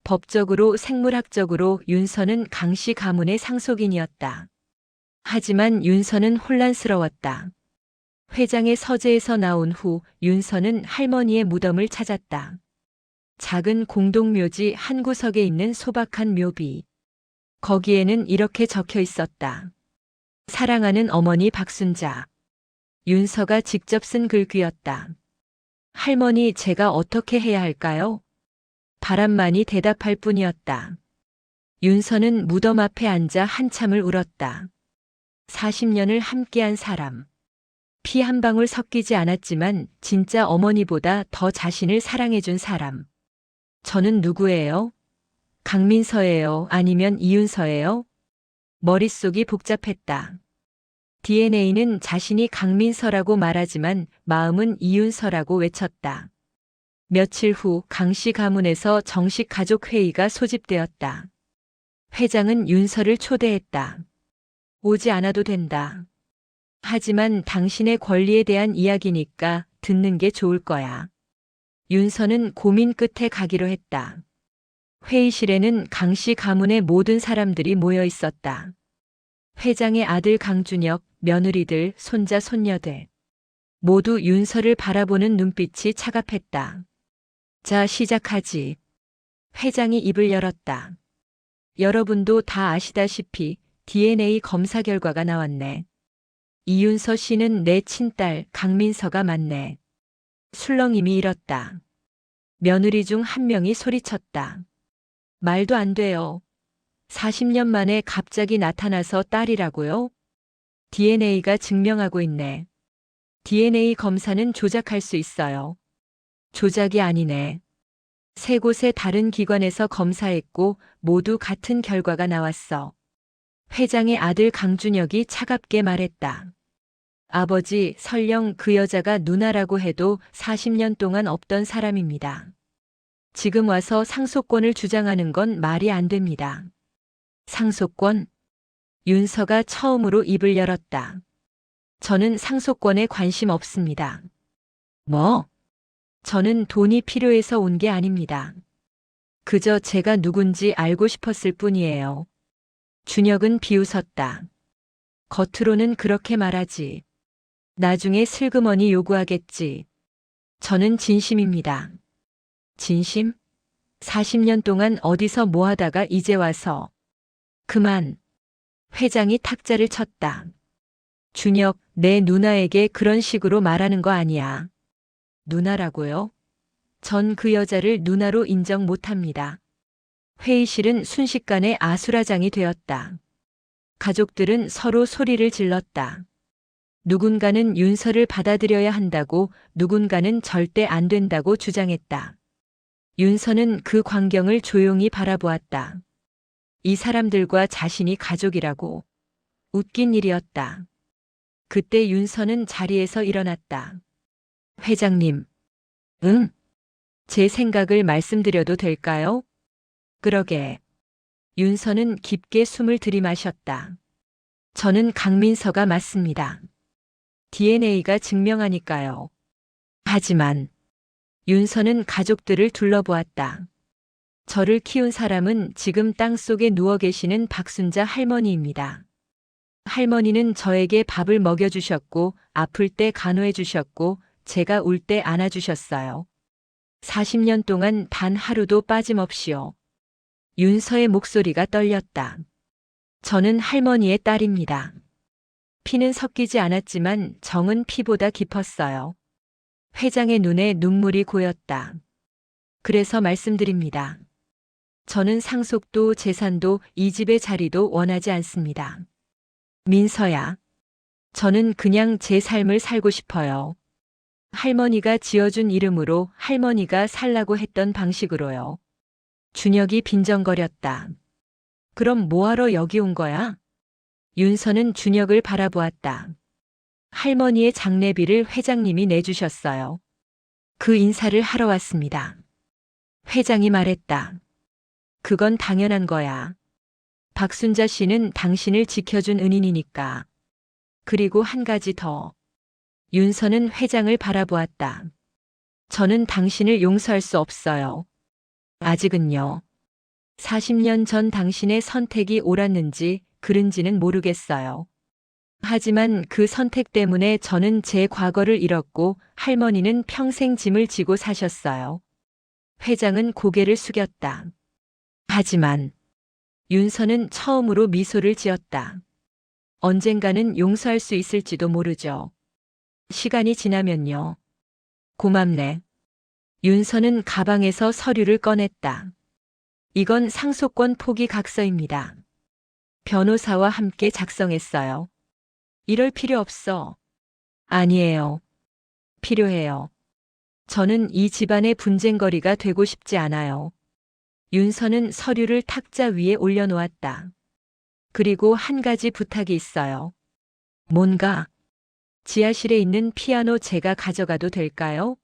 법적으로 생물학적으로 윤서는 강씨 가문의 상속인이었다. 하지만 윤서는 혼란스러웠다. 회장의 서재에서 나온 후 윤서는 할머니의 무덤을 찾았다. 작은 공동묘지 한 구석에 있는 소박한 묘비. 거기에는 이렇게 적혀 있었다. 사랑하는 어머니 박순자. 윤서가 직접 쓴 글귀였다. 할머니, 제가 어떻게 해야 할까요? 바람만이 대답할 뿐이었다. 윤서는 무덤 앞에 앉아 한참을 울었다. 40년을 함께한 사람. 피 한 방울 섞이지 않았지만 진짜 어머니보다 더 자신을 사랑해준 사람. 저는 누구예요? 강민서예요? 아니면 이윤서예요? 머릿속이 복잡했다. DNA는 자신이 강민서라고 말하지만 마음은 이윤서라고 외쳤다. 며칠 후 강씨 가문에서 정식 가족회의가 소집되었다. 회장은 윤서를 초대했다. 오지 않아도 된다. 하지만 당신의 권리에 대한 이야기니까 듣는 게 좋을 거야. 윤서는 고민 끝에 가기로 했다. 회의실에는 강씨 가문의 모든 사람들이 모여 있었다. 회장의 아들 강준혁, 며느리들, 손자, 손녀들. 모두 윤서를 바라보는 눈빛이 차갑했다. 자, 시작하지. 회장이 입을 열었다. 여러분도 다 아시다시피 DNA 검사 결과가 나왔네. 이윤서 씨는 내 친딸 강민서가 맞네. 술렁임이 일었다. 며느리 중 한 명이 소리쳤다. 말도 안 돼요. 40년 만에 갑자기 나타나서 딸이라고요? DNA가 증명하고 있네. DNA 검사는 조작할 수 있어요. 조작이 아니네. 세 곳의 다른 기관에서 검사했고 모두 같은 결과가 나왔어. 회장의 아들 강준혁이 차갑게 말했다. 아버지, 설령 그 여자가 누나라고 해도 40년 동안 없던 사람입니다. 지금 와서 상속권을 주장하는 건 말이 안 됩니다. 상속권? 윤서가 처음으로 입을 열었다. 저는 상속권에 관심 없습니다. 뭐? 저는 돈이 필요해서 온 게 아닙니다. 그저 제가 누군지 알고 싶었을 뿐이에요. 준혁은 비웃었다. 겉으로는 그렇게 말하지. 나중에 슬그머니 요구하겠지. 저는 진심입니다. 진심? 40년 동안 어디서 뭐 하다가 이제 와서. 그만. 회장이 탁자를 쳤다. 준혁, 내 누나에게 그런 식으로 말하는 거 아니야. 누나라고요? 전 그 여자를 누나로 인정 못합니다. 회의실은 순식간에 아수라장이 되었다. 가족들은 서로 소리를 질렀다. 누군가는 윤서를 받아들여야 한다고, 누군가는 절대 안 된다고 주장했다. 윤서는 그 광경을 조용히 바라보았다. 이 사람들과 자신이 가족이라고. 웃긴 일이었다. 그때 윤서는 자리에서 일어났다. 회장님. 응? 제 생각을 말씀드려도 될까요? 그러게. 윤서는 깊게 숨을 들이마셨다. 저는 강민서가 맞습니다. DNA가 증명하니까요. 하지만 윤서는 가족들을 둘러보았다. 저를 키운 사람은 지금 땅속에 누워 계시는 박순자 할머니입니다. 할머니는 저에게 밥을 먹여주셨고, 아플 때 간호해 주셨고, 제가 울 때 안아주셨어요. 40년 동안 단 하루도 빠짐없이요. 윤서의 목소리가 떨렸다. 저는 할머니의 딸입니다. 피는 섞이지 않았지만 정은 피보다 깊었어요. 회장의 눈에 눈물이 고였다. 그래서 말씀드립니다. 저는 상속도 재산도 이 집의 자리도 원하지 않습니다. 민서야. 저는 그냥 제 삶을 살고 싶어요. 할머니가 지어준 이름으로 할머니가 살라고 했던 방식으로요. 준혁이 빈정거렸다. 그럼 뭐하러 여기 온 거야? 윤서는 준혁을 바라보았다. 할머니의 장례비를 회장님이 내주셨어요. 그 인사를 하러 왔습니다. 회장이 말했다. 그건 당연한 거야. 박순자 씨는 당신을 지켜준 은인이니까. 그리고 한 가지 더. 윤서는 회장을 바라보았다. 저는 당신을 용서할 수 없어요. 아직은요. 40년 전 당신의 선택이 옳았는지 그른지는 모르겠어요. 하지만 그 선택 때문에 저는 제 과거를 잃었고 할머니는 평생 짐을 지고 사셨어요. 회장은 고개를 숙였다. 하지만 윤서는 처음으로 미소를 지었다. 언젠가는 용서할 수 있을지도 모르죠. 시간이 지나면요. 고맙네. 윤서는 가방에서 서류를 꺼냈다. 이건 상속권 포기 각서입니다. 변호사와 함께 작성했어요. 이럴 필요 없어. 아니에요. 필요해요. 저는 이 집안의 분쟁거리가 되고 싶지 않아요. 윤서는 서류를 탁자 위에 올려놓았다. 그리고 한 가지 부탁이 있어요. 뭔가? 지하실에 있는 피아노 제가 가져가도 될까요?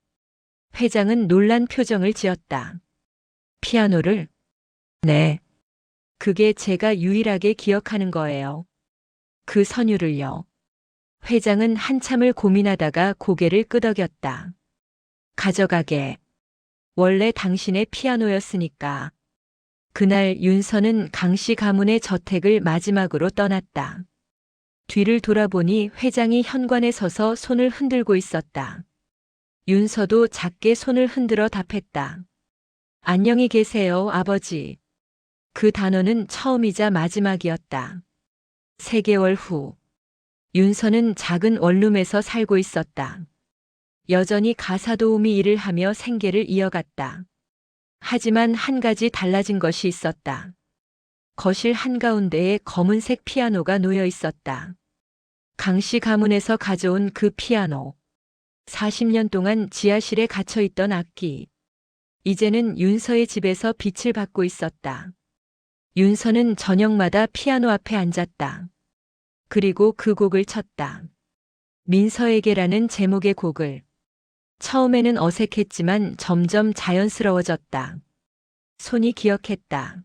회장은 놀란 표정을 지었다. 피아노를? 네. 그게 제가 유일하게 기억하는 거예요. 그 선율을요. 회장은 한참을 고민하다가 고개를 끄덕였다. 가져가게. 원래 당신의 피아노였으니까. 그날 윤서는 강씨 가문의 저택을 마지막으로 떠났다. 뒤를 돌아보니 회장이 현관에 서서 손을 흔들고 있었다. 윤서도 작게 손을 흔들어 답했다. 안녕히 계세요, 아버지. 그 단어는 처음이자 마지막이었다. 3개월 후, 윤서는 작은 원룸에서 살고 있었다. 여전히 가사도우미 일을 하며 생계를 이어갔다. 하지만 한 가지 달라진 것이 있었다. 거실 한가운데에 검은색 피아노가 놓여 있었다. 강씨 가문에서 가져온 그 피아노. 40년 동안 지하실에 갇혀 있던 악기. 이제는 윤서의 집에서 빛을 받고 있었다. 윤서는 저녁마다 피아노 앞에 앉았다. 그리고 그 곡을 쳤다. 민서에게라는 제목의 곡을. 처음에는 어색했지만 점점 자연스러워졌다. 손이 기억했다.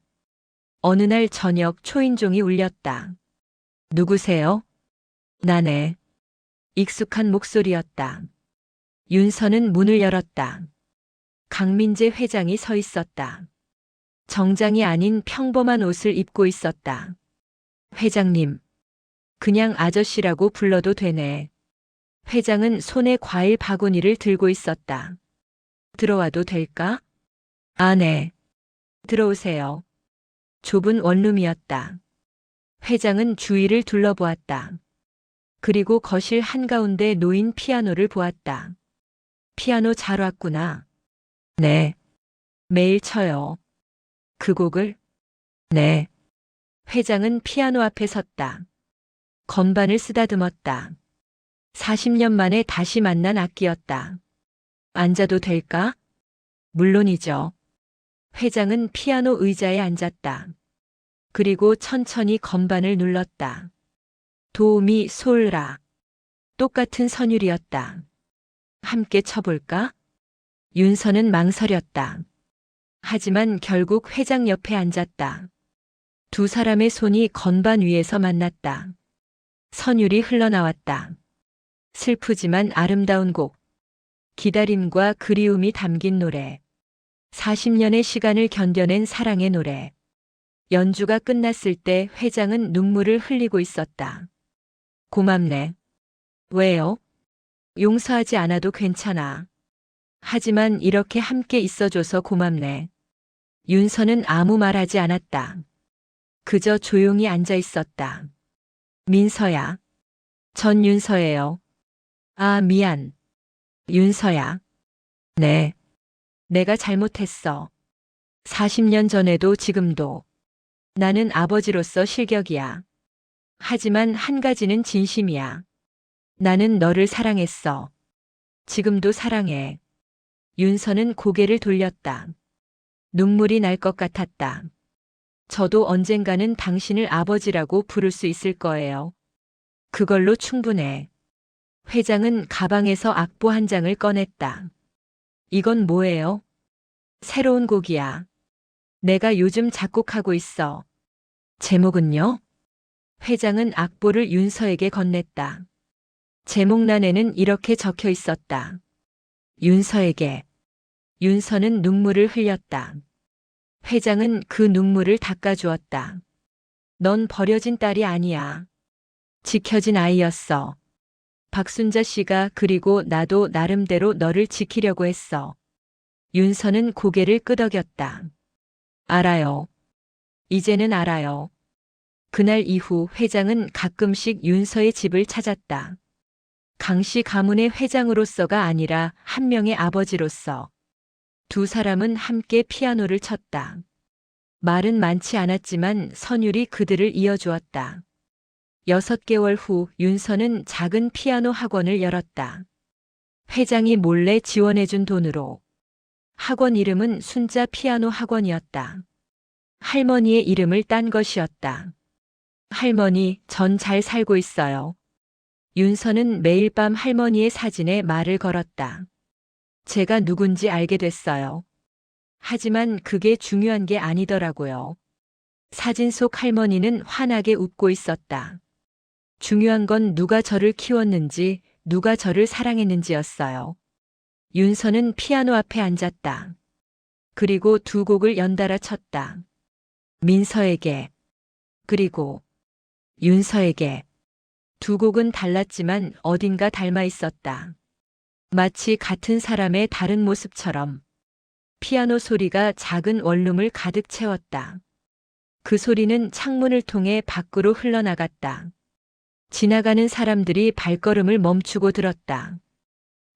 어느 날 저녁 초인종이 울렸다. 누구세요? 나네. 익숙한 목소리였다. 윤서는 문을 열었다. 강민재 회장이 서 있었다. 정장이 아닌 평범한 옷을 입고 있었다. 회장님, 그냥 아저씨라고 불러도 되네. 회장은 손에 과일 바구니를 들고 있었다. 들어와도 될까? 아, 네. 들어오세요. 좁은 원룸이었다. 회장은 주위를 둘러보았다. 그리고 거실 한가운데 놓인 피아노를 보았다. 피아노 잘 왔구나. 네. 매일 쳐요. 그 곡을? 네. 회장은 피아노 앞에 섰다. 건반을 쓰다듬었다. 40년 만에 다시 만난 악기였다. 앉아도 될까? 물론이죠. 회장은 피아노 의자에 앉았다. 그리고 천천히 건반을 눌렀다. 도, 미, 솔, 라. 똑같은 선율이었다. 함께 쳐볼까? 윤서는 망설였다. 하지만 결국 회장 옆에 앉았다. 두 사람의 손이 건반 위에서 만났다. 선율이 흘러나왔다. 슬프지만 아름다운 곡. 기다림과 그리움이 담긴 노래. 40년의 시간을 견뎌낸 사랑의 노래. 연주가 끝났을 때 회장은 눈물을 흘리고 있었다. 고맙네. 왜요? 용서하지 않아도 괜찮아. 하지만 이렇게 함께 있어줘서 고맙네. 윤서는 아무 말하지 않았다. 그저 조용히 앉아 있었다. 민서야. 전 윤서예요. 아, 미안. 윤서야. 네. 내가 잘못했어. 40년 전에도 지금도. 나는 아버지로서 실격이야. 하지만 한 가지는 진심이야. 나는 너를 사랑했어. 지금도 사랑해. 윤서는 고개를 돌렸다. 눈물이 날 것 같았다. 저도 언젠가는 당신을 아버지라고 부를 수 있을 거예요. 그걸로 충분해. 회장은 가방에서 악보 한 장을 꺼냈다. 이건 뭐예요? 새로운 곡이야. 내가 요즘 작곡하고 있어. 제목은요? 회장은 악보를 윤서에게 건넸다. 제목란에는 이렇게 적혀 있었다. 윤서에게. 윤서는 눈물을 흘렸다. 회장은 그 눈물을 닦아주었다. 넌 버려진 딸이 아니야. 지켜진 아이였어. 박순자 씨가 그리고 나도 나름대로 너를 지키려고 했어. 윤서는 고개를 끄덕였다. 알아요. 이제는 알아요. 그날 이후 회장은 가끔씩 윤서의 집을 찾았다. 강씨 가문의 회장으로서가 아니라 한 명의 아버지로서. 두 사람은 함께 피아노를 쳤다. 말은 많지 않았지만 선율이 그들을 이어주었다. 6개월 후 윤서는 작은 피아노 학원을 열었다. 회장이 몰래 지원해준 돈으로. 학원 이름은 순자 피아노 학원이었다. 할머니의 이름을 딴 것이었다. 할머니, 전 잘 살고 있어요. 윤서는 매일 밤 할머니의 사진에 말을 걸었다. 제가 누군지 알게 됐어요. 하지만 그게 중요한 게 아니더라고요. 사진 속 할머니는 환하게 웃고 있었다. 중요한 건 누가 저를 키웠는지, 누가 저를 사랑했는지였어요. 윤서는 피아노 앞에 앉았다. 그리고 두 곡을 연달아 쳤다. 민서에게, 그리고 윤서에게. 두 곡은 달랐지만 어딘가 닮아 있었다. 마치 같은 사람의 다른 모습처럼. 피아노 소리가 작은 원룸을 가득 채웠다. 그 소리는 창문을 통해 밖으로 흘러나갔다. 지나가는 사람들이 발걸음을 멈추고 들었다.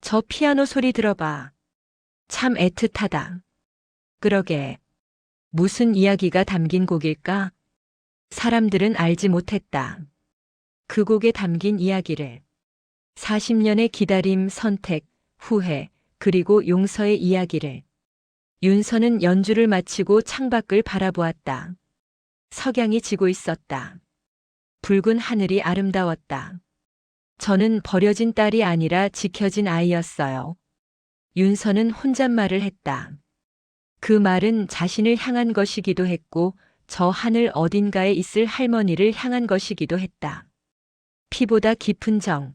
저 피아노 소리 들어봐. 참 애틋하다. 그러게. 무슨 이야기가 담긴 곡일까? 사람들은 알지 못했다. 그 곡에 담긴 이야기를. 40년의 기다림, 선택, 후회, 그리고 용서의 이야기를. 윤서는 연주를 마치고 창밖을 바라보았다. 석양이 지고 있었다. 붉은 하늘이 아름다웠다. 저는 버려진 딸이 아니라 지켜진 아이였어요. 윤서는 혼잣말을 했다. 그 말은 자신을 향한 것이기도 했고 저 하늘 어딘가에 있을 할머니를 향한 것이기도 했다. 피보다 깊은 정.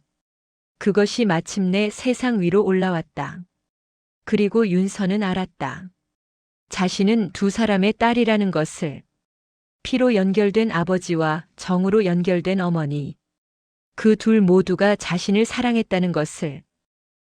그것이 마침내 세상 위로 올라왔다. 그리고 윤서는 알았다. 자신은 두 사람의 딸이라는 것을. 피로 연결된 아버지와 정으로 연결된 어머니. 그 둘 모두가 자신을 사랑했다는 것을.